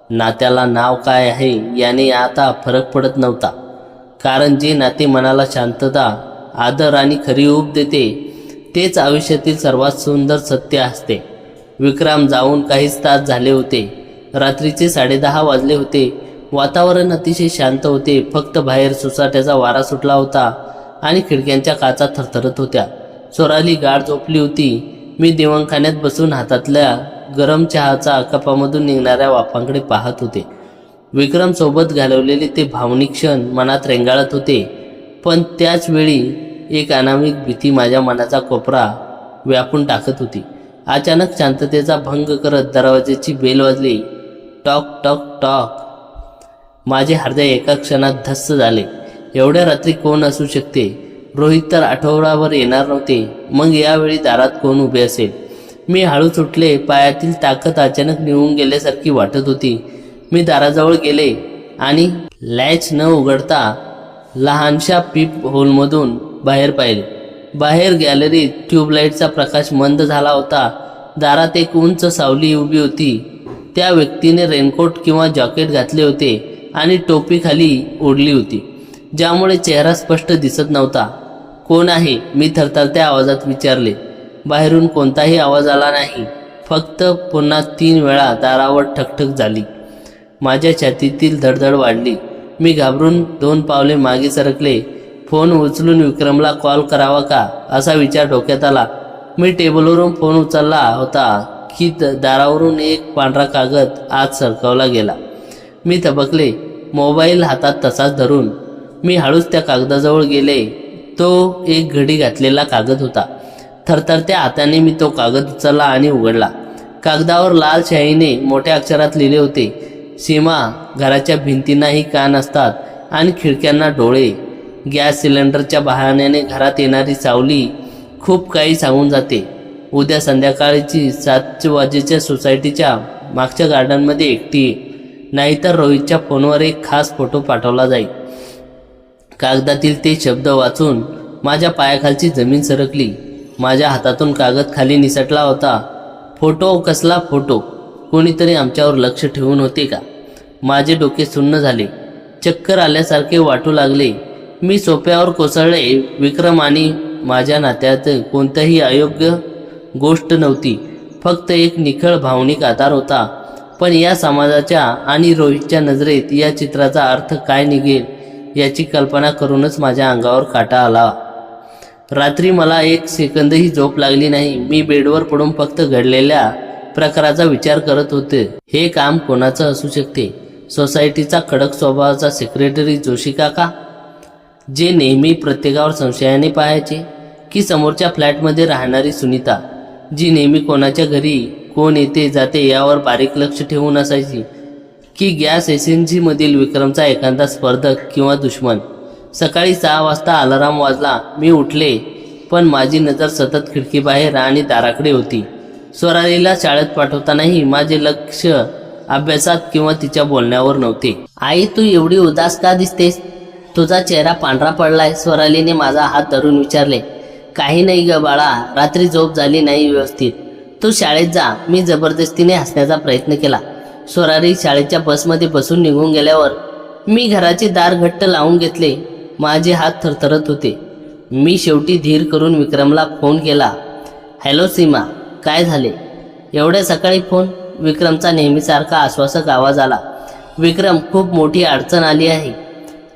[SPEAKER 1] नात्याला नाव काय आहे याने आता फरक पडत नव्हता, कारण जे नाते मनाला शांतता, आदर आणि खरी ऊब देते तेच आयुष्यातील सर्वात सुंदर सत्य असते. विक्रम जाऊन काहीच तास झाले होते. रात्रीचे 10:30 वाजले होते. वातावरण अतिशय शांत होते. फक्त बाहेर सुसाट्याचा वारा सुटला होता आणि खिडक्यांच्या काचा थरथरत होत्या. स्वराली गाढ झोपली होती. मी दिवाणखान्यात बसून हातातल्या गरम चहाचा कपामधून निघणाऱ्या वाफांकडे पाहत होते. विक्रम सोबत घालवलेले ते भावनिक क्षण मनात रेंगाळत होते, पण त्याच वेळी एक अनामिक भीती माझ्या मनाचा कोपरा व्यापून टाकत होती. अचानक शांततेचा भंग करत दरवाजाची बेल वाजली. Talk talk talk. माझे हृदय एका क्षणात धस्स झाले. एवढ्या रात्री कोण असू शकते? रोहित तर आठवडाभर येणार नव्हते. मग यावेळी दारात कोण उभे असेल? मी हळूच उठले. पायातील ताकद अचानक निघून गेल्यासारखी वाटत होती. मी दाराजवळ गेले आणि लॅच न उघडता लहानशा पीप होलमधून बाहेर पाहिले. बाहेर गॅलरीत ट्यूबलाईटचा प्रकाश मंद झाला होता. दारात एक उंच सावली उभी होती. त्या व्यक्तीने रेनकोट किंवा जॅकेट घातले होते आणि टोपी खाली ओढली होती, ज्यामुळे चेहरा स्पष्ट दिसत नव्हता. कोण आहे? मी थरथरत्या आवाजात विचारले. बाहेरून कोणताही आवाज आला नाही. फक्त पुन्हा 3 वेळा दारावर ठकठक झाली. माझ्या छातीतील धडधड वाढली. मी घाबरून 2 पावले मागे सरकले. फोन उचलून विक्रमला कॉल करावा का असा विचार डोक्यात आला. मी टेबलवरून फोन उचलला होता की दारावरून एक पांढरा कागद आत सरकवला गेला. मी थबकले. मोबाईल हातात तसाच धरून मी हळूच त्या कागदाजवळ गेले. तो एक घडी घातलेला कागद होता. थरथरत्या हाताने मी तो कागद उचलला आणि उघडला. कागदावर लाल शाईने मोठ्या अक्षरात लिहिले होते, सीमा, घराच्या भिंतींनाही कान असतात आणि खिडक्यांना डोळे. गॅस सिलेंडरच्या बहाण्याने घरात येणारी सावली खूप काही सांगून जाते. उद्या संध्याकाळची 7 वाजेच्या सोसायटीच्या मागच्या गार्डनमध्ये एकटी ये, नाहीतर रोहितच्या फोनवर एक खास फोटो पाठवला जाईल. कागदातील ते शब्द वाचून माझ्या पायाखालची जमीन सरकली. माझ्या हातातून कागद खाली निसटला होता. फोटो? कसला फोटो? कोणीतरी आमच्यावर लक्ष ठेवून होते का? माझे डोके सुन्न झाले. चक्कर आल्यासारखे वाटू लागले. मी सोफ्यावर कोसळले. विक्रम आणि माझ्या नात्यात कोणतीही अयोग्य गोष्ट नव्हती, फक्त एक निखळ भावनिक आधार होता. पण या समाजाच्या आणि रोहितच्या नजरेत या चित्राचा अर्थ काय निघेल याची कल्पना करूनच माझ्या अंगावर काटा आला. रात्री मला 1 सेकंदही झोप लागली नाही. मी बेडवर पडून फक्त घडलेल्या प्रकाराचा विचार करत होते. हे काम कोणाचं असू शकते? सोसायटीचा कडक स्वभावाचा सेक्रेटरी जोशी काका, जे नेहमी प्रत्येकावर संशयाने पाहायचे? की समोरच्या फ्लॅटमध्ये राहणारी सुनीता, जी नेहमी कोणाच्या घरी कोण येते जाते यावर बारीक लक्ष ठेवून असायची? की गॅस एजन्सीमधील विक्रमचा एखादा स्पर्धक किंवा दुश्मन? सकाळी 6 वाजता अलाराम वाजला. मी उठले, पण माझी नजर सतत खिडकीबाहेर आणि दाराकडे होती. स्वरालीला शाळेत पाठवतानाही माझे लक्ष अभ्यासात किंवा तिच्या बोलण्यावर नव्हते. आई, तू एवढी उदास का दिसतेस? तुझा चेहरा पांढरा पडलाय, स्वरालीने माझा हात धरून विचारले. काही नाही ग बाळा, रात्री झोप झाली नाही व्यवस्थित. तू शाळेत जा. मी जबरदस्तीने हसण्याचा प्रयत्न केला. स्वराली शाळेच्या बसमध्ये बसून निघून गेल्यावर मी घराचे दार घट्ट लावून घेतले. माझे हात थरथरत होते. मी शेवटी धीर करून विक्रमला फोन केला. हॅलो सीमा, काय झाले? एवढ्या सकाळी फोन? विक्रमचा नेहमीसारखा आश्वासक आवाज आला. विक्रम, खूप मोठी अडचण आली आहे.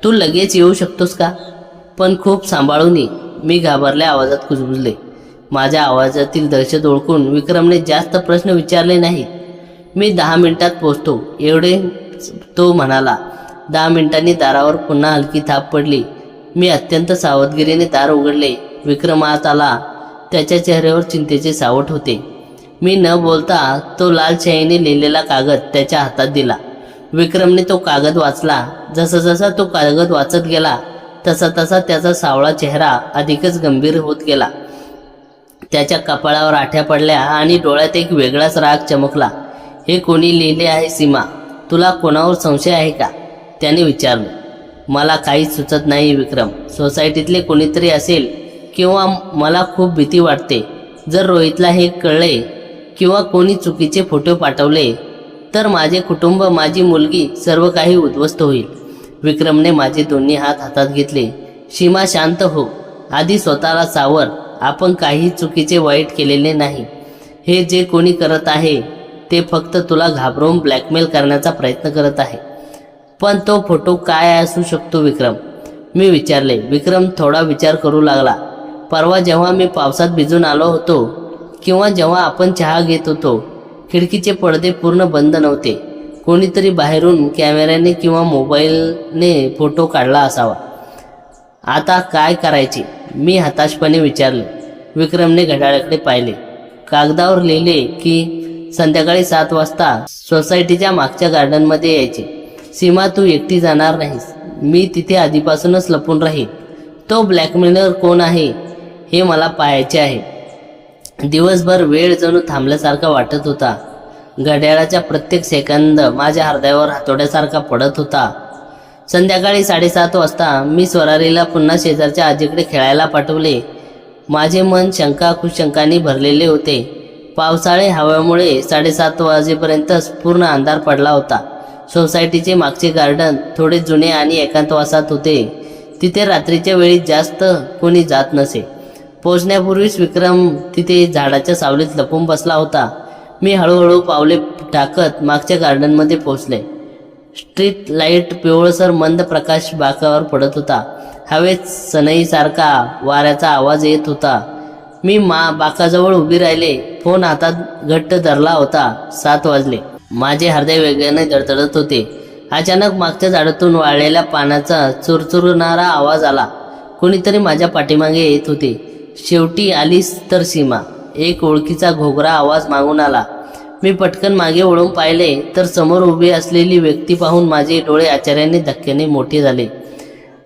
[SPEAKER 1] तू लगेच येऊ शकतोस का? पण खूप सांभाळून ये. मी घाबरल्या आवाजात कुजबुजले. माझ्या आवाजातील दहशत ओळखून विक्रमने जास्त प्रश्न विचारले नाहीत. मी 10 मिनिटात पोहोचतो एवढे तो म्हणाला. 10 मिनिटांनी दारावर पुन्हा हलकी थाप पडली. मी अत्यंत सावधगिरीने दार उघडले. विक्रम आत आला. त्याच्या चेहऱ्यावर चिंतेचे सावट होते. मी न बोलता तो लाल शाईने लिहिलेला कागद त्याच्या हातात दिला. विक्रमने तो कागद वाचला. जसा जसा तो कागद वाचत गेला तसा तसा त्याचा सावळा चेहरा अधिकच गंभीर होत गेला. त्याच्या कपाळावर आठ्या पडल्या आणि डोळ्यात एक वेगळाच राग चमकला. हे कोणी लिहिले आहे सीमा? तुला कोणावर संशय आहे का? त्याने विचारले. मला काहीच सुचत नाही विक्रम. सोसायटीतले कोणीतरी असेल किंवा मला खूप भीती वाटते. जर रोहितला हे कळले किंवा कोणी चुकीचे फोटो पाठवले तर माझे कुटुंब, माझी मुलगी, सर्व काही उद्ध्वस्त होईल. विक्रमने माझे दोन्ही हात हातात घेतले. सीमा शांत हो. आधी स्वतःला सावर. आपण काही चुकीचे वाईट केलेले नाही. हे जे कोणी करत आहे ते फक्त तुला घाबरवून ब्लॅकमेल करण्याचा प्रयत्न करत आहे. पण तो फोटो काय असू शकतो विक्रम? मी विचारले. विक्रम थोडा विचार करू लागला. परवा जेव्हा मी पावसात भिजून आलो होतो किंवा जेव्हा आपण चहा घेत होतो, खिडकीचे पडदे पूर्ण बंद नव्हते. कोणीतरी बाहेरून कॅमेऱ्याने किंवा मोबाईलने फोटो काढला असावा. आता काय करायचे? मी हताशपणे विचारले. विक्रमने घड्याळाकडे पाहिले. कागदावर लिहिले की संध्याकाळी 7 वाजता सोसायटीच्या मागच्या गार्डनमध्ये यायचे. सीमा, तू एकटी जाणार नाहीस. मी तिथे आधीपासूनच लपून राहील. तो ब्लॅकमेलर कोण आहे हे मला पाहायचे आहे. दिवसभर वेळ जणू थांबल्यासारखा वाटत होता. घड्याळाचा प्रत्येक सेकंद माझ्या हृदयावर हातोड्यासारखा पडत होता. संध्याकाळी 7:30 वाजता मी स्वरारीला पुन्हा शेजारच्या आजीकडे खेळायला पाठवले. माझे मन शंकाकुशंकांनी भरलेले होते. पावसाळे हव्यामुळे 7:30 वाजेपर्यंतच पूर्ण अंधार पडला होता. सोसायटीचे मागचे गार्डन थोडे जुने आणि एकांतवासात होते. तिथे रात्रीच्या वेळी जास्त कोणी जात नसे. पोहोचण्यापूर्वीच विक्रम तिथे झाडाच्या सावलीत लपून बसला होता. मी हळूहळू पावले टाकत मागच्या गार्डनमध्ये पोहोचले. स्ट्रीट लाईट पिवळसर मंद प्रकाश बाकावर पडत होता. हवेत सनईसारखा वाऱ्याचा आवाज येत होता. मी बाकाजवळ उभी राहिले. फोन हातात घट्ट धरला होता. 7 वाजले. माझे हृदय वेगाने धडधडत होते. अचानक मागच्या झाडातून वाळलेल्या पानाचा चुरचुरणारा आवाज आला. कोणीतरी माझ्या पाठीमागे येत होते. शेवटी आलीस तर सीमा, एक ओळखीचा घोगरा आवाज मागून आला. मी पटकन मागे वळून पाहिले तर समोर उभी असलेली व्यक्ती पाहून माझे डोळे आश्चर्याने धक्क्याने मोठे झाले.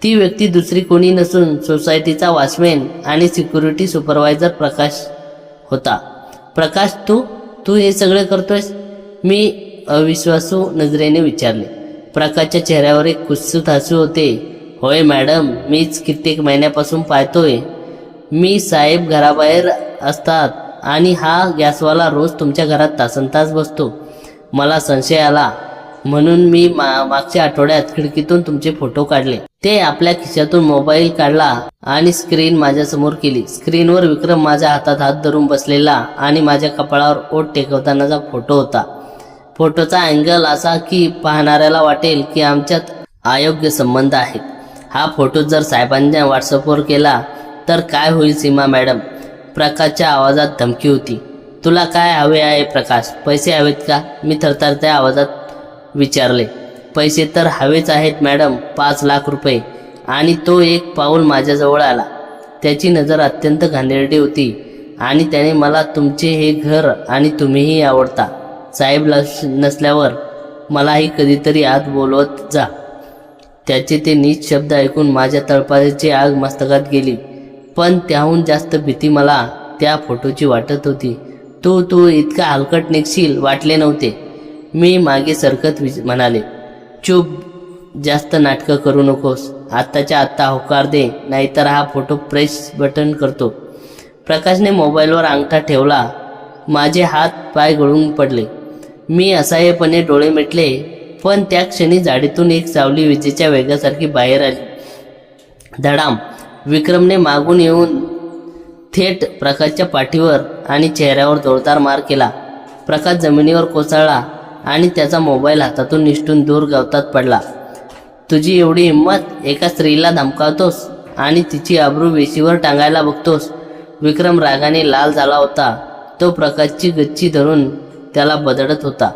[SPEAKER 1] ती व्यक्ती दुसरी कोणी नसून सोसायटीचा वॉचमॅन आणि सिक्युरिटी सुपरवायझर प्रकाश होता. प्रकाश, तू हे सगळे करतोयस? मी अविश्वासू नजरेने विचारले. प्रकाशच्या चेहऱ्यावर एक कुत्सित हसू होते. होय मॅडम, मीच कित्येक महिन्यापासून पाहतोय. मी साहेब घराबाहेर असतात आणि हा गॅसवाला रोज तुमच्या घरात तासनतास बसतो. मला संशय आला म्हणून मी मागच्या आठवड्यात खिडकीतून तुमचे फोटो काढले. ते आपल्या खिशातून मोबाईल काढला आणि स्क्रीन माझ्यासमोर केली. स्क्रीनवर विक्रम माझ्या हातात हात धरून बसलेला आणि माझ्या कपाळावर ओठ टेकवतानाचा फोटो होता. फोटोचा अँगल असा की पाहणाऱ्याला वाटेल की आमच्यात अयोग्य संबंध आहेत. हा फोटो जर साहेबांच्या व्हॉट्सअपवर केला तर काय होईल सीमा मॅडम? प्रकाशच्या आवाजात धमकी होती. तुला काय हवे आहे प्रकाश? पैसे हवेत का? मी थरथरत्या आवाजात विचारले. पैसे तर हवेच आहेत मॅडम, 5 लाख रुपये. आणि तो एक पाऊल माझ्याजवळ आला. त्याची नजर अत्यंत घाणेरडी होती आणि त्याने मला तुमचे हे घर आणि तुम्हीही आवडता. साहेब नसल्यावर मलाही कधीतरी आत बोलवत जा. त्याचे ते नीच शब्द ऐकून माझ्या तळपायाची आग मस्तकात गेली. पण त्याहून जास्त भीती मला त्या फोटोची वाटत होती. तू इतका हलकट निघशील वाटले नव्हते. मी मागे सरकत म्हणाले. चूप, जास्त नाटकं करू नकोस. आत्ताच्या आत्ता होकार दे, नाहीतर हा फोटो प्रेस बटन करतो. प्रकाशने मोबाईलवर अंगठा ठेवला. माझे हात पाय गळून पडले. मी असहाय्यपणे डोळे मिटले. पण त्या क्षणी झाडीतून एक सावली विजेच्या वेगासारखी बाहेर आली. धडाम! विक्रमने मागून येऊन थेट प्रकाशच्या पाठीवर आणि चेहऱ्यावर जोरदार मार केला. प्रकाश जमिनीवर कोसळला आणि त्याचा मोबाईल हातातून निसटून दूर गवतात पडला. तुझी एवढी हिंमत? एका स्त्रीला धमकावतोस आणि तिची आबरू वेशीवर टांगायला बघतोस? विक्रम रागाने लाल झाला होता. तो प्रकाशची गच्ची धरून त्याला बदडत होता.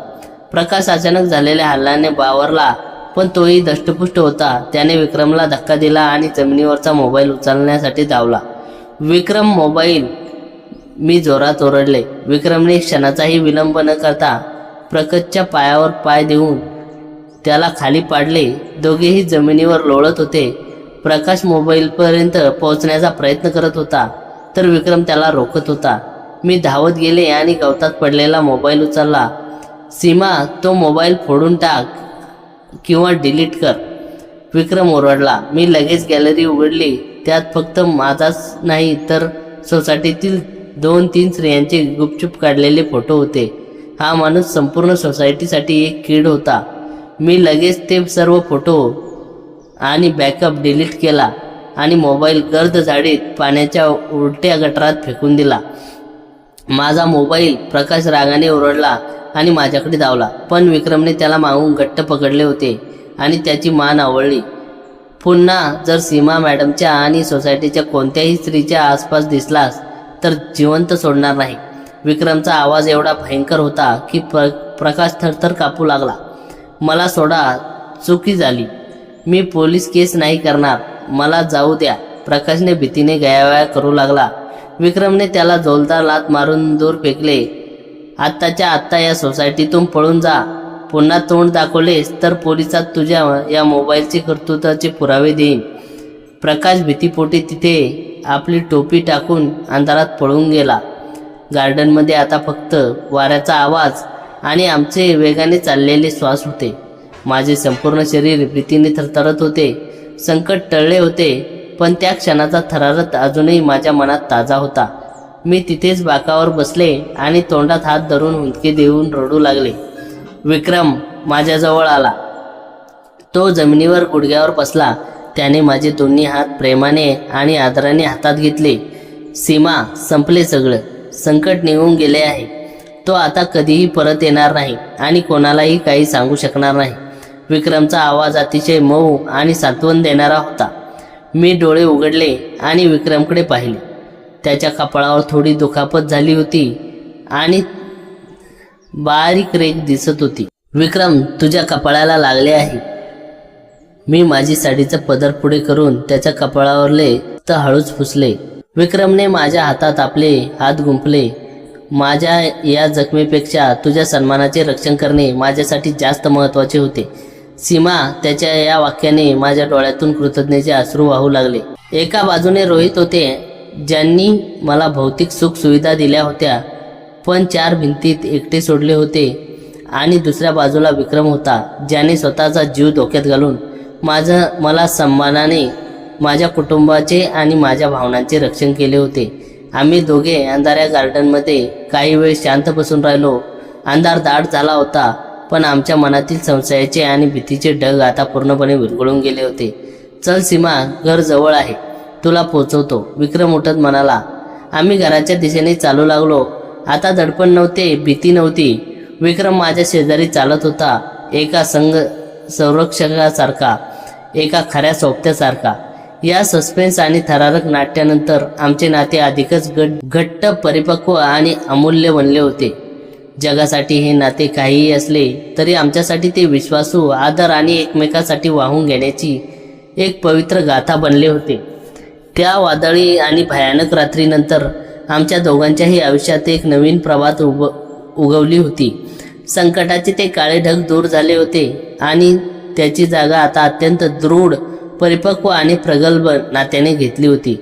[SPEAKER 1] प्रकाश अचानक झालेल्या हल्ल्याने बावरला, पण तोही दष्टपुष्ट होता. त्याने विक्रमला धक्का दिला आणि जमिनीवरचा मोबाईल उचलण्यासाठी धावला. विक्रम मोबाईल! मी जोरात ओरडले. विक्रमने क्षणाचाही विलंब न करता प्रकाशच्या पायावर पाय देऊन त्याला खाली पाडले. दोघेही जमिनीवर लोळत होते. प्रकाश मोबाईलपर्यंत पोहोचण्याचा प्रयत्न करत होता तर विक्रम त्याला रोखत होता. मी धावत गेले आणि गवतात पडलेला मोबाईल उचलला. सीमा, तो मोबाईल फोडून टाक किंवा डिलीट कर, विक्रम ओरडला. मी लगेच गॅलरी उघडली. त्यात फक्त माझाच नाही तर सोसायटीतील 2-3 स्त्रियांचे गुपचूप काढलेले फोटो होते. हा माणूस संपूर्ण सोसायटीसाठी एक कीड होता. मी लगेच ते सर्व फोटो आणि बॅकअप डिलीट केला आणि मोबाईल गर्द झाडीत पाण्याच्या उलट्या गटारात फेकून दिला. माझा मोबाईल! प्रकाश रागाने ओरडला आणि माझ्याकडे धावला. पण विक्रमने त्याला मागून घट्ट पकडले होते आणि त्याची मान आवळली. पुन्हा जर सीमा मॅडमच्या आणि सोसायटीच्या कोणत्याही स्त्रीच्या आसपास दिसलास तर जिवंत सोडणार नाही. विक्रमचा आवाज एवढा भयंकर होता की प्रकाश थरथर कापू लागला. मला सोडा, चुकी झाली. मी पोलीस केस नाही करणार, मला जाऊ द्या, प्रकाशने भीतीने गयावया करू लागला. विक्रमने त्याला जोरदार लाथ मारून दूर फेकले. आत्ताच्या आत्ता या सोसायटीतून पळून जा. पुन्हा तोंड दाखवलेस तर पोलिसात तुझ्या या मोबाईलचे कर्तृत्वाचे पुरावे देईन. प्रकाश भीतीपोटी तिथे आपली टोपी टाकून अंधारात पळून गेला. गार्डनमध्ये आता फक्त वाऱ्याचा आवाज आणि आमचे वेगाने चाललेले श्वास होते. माझे संपूर्ण शरीर भीतीने थरथरत होते. संकट टळले होते, पण त्या क्षणाचा थरारत अजूनही माझ्या मनात ताजा होता. मी तिथेच बाकावर बसले आणि तोंडात हात धरून हुंदके देऊन रडू लागले. विक्रम माझ्याजवळ आला. तो जमिनीवर गुडघ्यावर बसला. त्याने माझे दोन्ही हात प्रेमाने आणि आदराने हातात घेतले. सीमा, संपले सगळं. संकट निघून गेले आहे. तो आता कधीही परत येणार नाही आणि कोणालाही काही सांगू शकणार नाही. विक्रमचा आवाज अतिशय मऊ आणि सांत्वन देणारा होता. मी डोळे उघडले आणि विक्रमकडे पाहिले. त्याच्या कपाळावर थोडी दुखापत झाली होती आणि बारीक रेख दिसत होती. विक्रम, तुझ्या कपाळाला लागले आहे. मी माझी साडीचा पदर पुढे करून त्याच्या कपाळावरले तर हळूच पुसले. विक्रमने माझ्या हातात आपले हात गुंफले. माझ्या या जखमेपेक्षा तुझ्या सन्मानाचे रक्षण करणे माझ्यासाठी जास्त महत्त्वाचे होते. सीमा, त्याच्या या वाक्याने माझ्या डोळ्यातून कृतज्ञतेचे अश्रू वाहू लागले. एका बाजूने रोहित होते, ज्यांनी मला भौतिक सुख सुविधा दिल्या होत्या पण 4 भिंतीत एकटे सोडले होते, आणि दुसऱ्या बाजूला विक्रम होता, ज्याने स्वतःचा जीव धोक्यात घालून मला सन्मानाने माझ्या कुटुंबाचे आणि माझ्या भावनांचे रक्षण केले होते. आम्ही दोघे अंधाऱ्या गार्डनमध्ये काही वेळ शांत बसून राहिलो. अंधार दाट झाला होता, पण आमच्या मनातील संशयाचे आणि भीतीचे ढग आता पूर्णपणे विरघळून गेले होते. चल सीमा, घर जवळ आहे, तुला पोचवतो, विक्रम उठत म्हणाला. आम्ही घराच्या दिशेने चालू लागलो. आता दडपण नव्हते, भीती नव्हती. विक्रम माझ्या शेजारी चालत होता, एका संरक्षकासारखा, एका खऱ्या सोबत्यासारखा. या सस्पेन्स आणि थरारक नाट्यानंतर आमचे नाते अधिकच घट्ट, परिपक्व आणि अमूल्य बनले होते. जगासाठी हे नाते काहीही असले तरी आमच्यासाठी ते विश्वासू, आदर आणि एकमेकांसाठी वाहून घेण्याची एक पवित्र गाथा बनले होते. त्या वादळी आणि भयानक रात्रीनंतर आमच्या दोघांच्याही आयुष्यात एक नवीन प्रभात उगवली होती. संकटाचे ते काळे ढग दूर झाले होते आणि त्याची जागा आता अत्यंत दृढ, परिपक्व आणि प्रगल्भ नात्याने घेतली होती.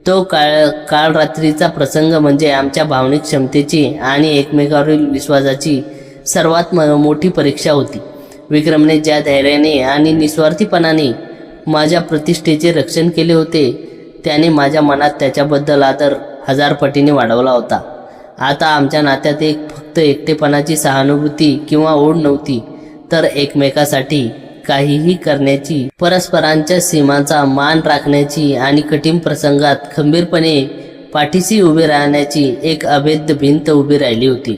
[SPEAKER 1] तो काळ रात्रीचा प्रसंग म्हणजे आमच्या भावनिक क्षमतेची आणि एकमेकावरील विश्वासाची सर्वात मोठी परीक्षा होती. विक्रमने ज्या धैर्याने आणि निस्वार्थीपणाने माझ्या प्रतिष्ठेचे रक्षण केले होते, त्याने माझ्या मनात त्याच्याबद्दल आदर 1000 पटीने वाढवला होता. आता आमच्या नात्यात फक्त एकटेपणाची सहानुभूती किंवा ओढ नव्हती, तर एकमेकासाठी काहीही करण्याची, परस्परांच्या सीमांचा मान राखण्याची आणि कठीण प्रसंगात खंबीरपणे पाठीशी उभे राहण्याची एक अभेद्य भिंत उभी राहिली होती.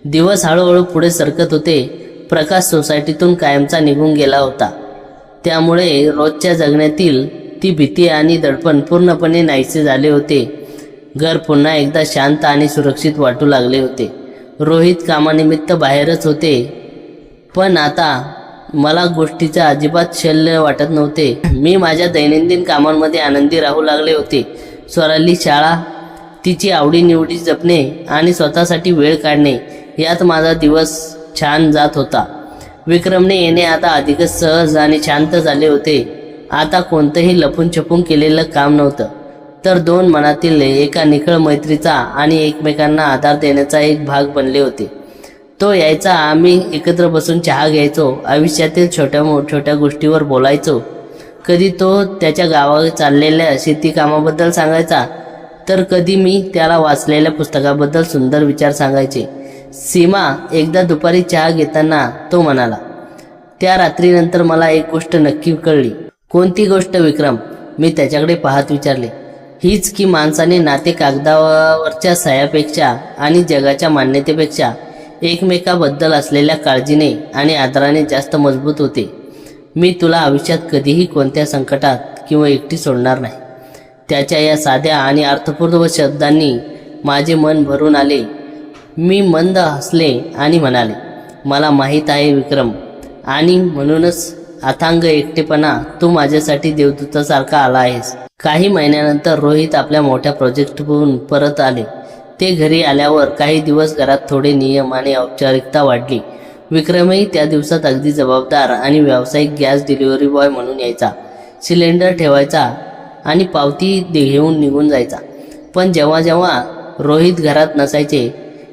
[SPEAKER 1] दिवस हळूहळू पुढे सरकत होते. प्रकाश सोसायटीतून कायमचा निघून गेला होता. त्यामुळे रोजच्या जगण्यातील ती भीती आणि दडपण पूर्णपणे नाहीसे झाले होते. घर पुन्हा एकदा शांत आणि सुरक्षित वाटू लागले होते. रोहित कामानिमित्त बाहेरच होते, पण आता मला गोष्टीचा अजिबात शल्य वाटत नव्हते. मी माझ्या दैनंदिन कामांमध्ये आनंदी राहू लागले होते. स्वराली शाळा, तिची आवडीनिवडी जपणे आणि स्वतःसाठी वेळ काढणे यात माझा दिवस छान जात होता. विक्रमने येणे आता अधिकच सहज आणि शांत झाले होते. आता कोणतंही लपून छपून केलेलं काम नव्हतं, तर दोन मनातील एका निखळ मैत्रीचा आणि एकमेकांना आधार देण्याचा एक भाग बनले होते. तो यायचा, आम्ही एकत्र बसून चहा घ्यायचो, आयुष्यातील छोट्या गोष्टीवर बोलायचो. कधी तो त्याच्या गावात चाललेल्या शेती कामाबद्दल सांगायचा, तर कधी मी त्याला वाचलेल्या पुस्तकाबद्दल सुंदर विचार सांगायचे. सीमा, एकदा दुपारी चहा घेताना तो म्हणाला, त्या रात्रीनंतर मला एक गोष्ट नक्की कळली. कोणती गोष्ट विक्रम? मी त्याच्याकडे पाहत विचारले. हीच की माणसाने नाते कागदावरच्या सह्यापेक्षा आणि जगाच्या मान्यतेपेक्षा एकमेकाबद्दल असलेल्या काळजीने आणि आदराने जास्त मजबूत होते. मी तुला आयुष्यात कधीही कोणत्या संकटात किंवा एकटी सोडणार नाही. त्याच्या या साध्या आणि अर्थपूर्ण शब्दांनी माझे मन भरून आले. मी मंद हसले आणि म्हणाले, मला माहीत आहे विक्रम, आणि म्हणूनच अथांग एकटेपणा तू माझ्यासाठी देवदूतासारखा आला आहेस. काही महिन्यानंतर रोहित आपल्या मोठ्या प्रोजेक्टहून परत आले. ते घरी आल्यावर काही दिवस घरात थोडे नियम आणि औपचारिकता वाढली. विक्रमही त्या दिवसात अगदी जबाबदार आणि व्यावसायिक गॅस डिलिव्हरी बॉय म्हणून यायचा. सिलेंडर ठेवायचा आणि पावती घेऊन निघून जायचा. पण जेव्हा जेव्हा रोहित घरात नसायचे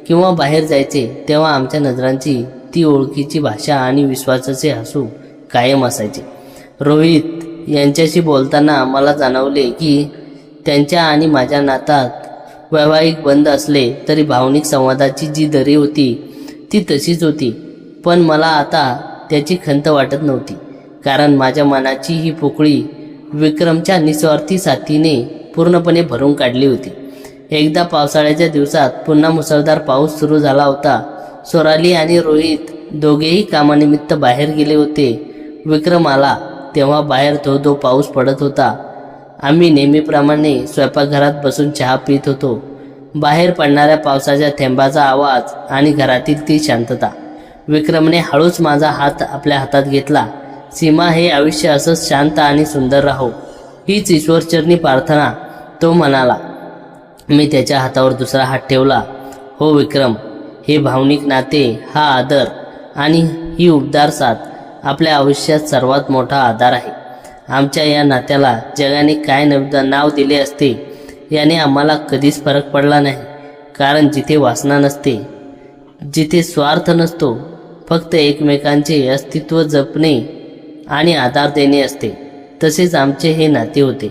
[SPEAKER 1] किंवा बाहेर जायचे, तेव्हा आमच्या नजरांची ती ओळखीची भाषा आणि विश्वासाचे हसू कायम असायचे. रोहित यांच्याशी बोलताना मला जाणवले की त्यांच्या आणि माझ्या नातात वैवाहिक बंध असले तरी भावनिक संवादाची जी दरी होती ती तशीच होती. पण मला आता त्याची खंत वाटत नव्हती, कारण माझ्या मनाची ही पोकळी विक्रमच्या निस्वार्थी साथीने पूर्णपणे भरून काढली होती. एकदा पावसाळ्याच्या दिवसात पुन्हा मुसळधार पाऊस सुरू झाला होता. स्वराली आणि रोहित दोघेही कामानिमित्त बाहेर गेले होते. विक्रम आला तेव्हा बाहेर धो धो पाऊस पडत होता. आम्ही नेहमीप्रमाणे स्वयंपाकघरात बसून चहा पित होतो. बाहेर पडणाऱ्या पावसाच्या थेंबाचा आवाज आणि घरातील ती शांतता. विक्रमने हळूच माझा हात आपल्या हातात घेतला. सीमा, हे आयुष्य असंच शांत आणि सुंदर राहो, हीच ईश्वरचरणी प्रार्थना, तो म्हणाला. मी त्याच्या हातावर दुसरा हात ठेवला. हो विक्रम, हे भावनिक नाते, हा आदर आणि ही उबदार साथ आपल्या आयुष्यात सर्वात मोठा आधार आहे. आमच्या या नात्याला जगाने काय नाव दिले असते याने आम्हाला कधीच फरक पडला नाही. कारण जिथे वासना नसते, जिथे स्वार्थ नसतो, फक्त एकमेकांचे अस्तित्व जपणे आणि आधार देणे असते, तसेच आमचे हे नाते होते.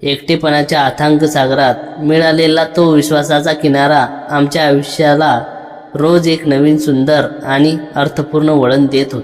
[SPEAKER 1] एकटेपणाच्या अथांग सागरात मिळालेला तो विश्वासाचा किनारा आमच्या आयुष्याला रोज एक नवीन सुंदर आणि अर्थपूर्ण वळण देत होता.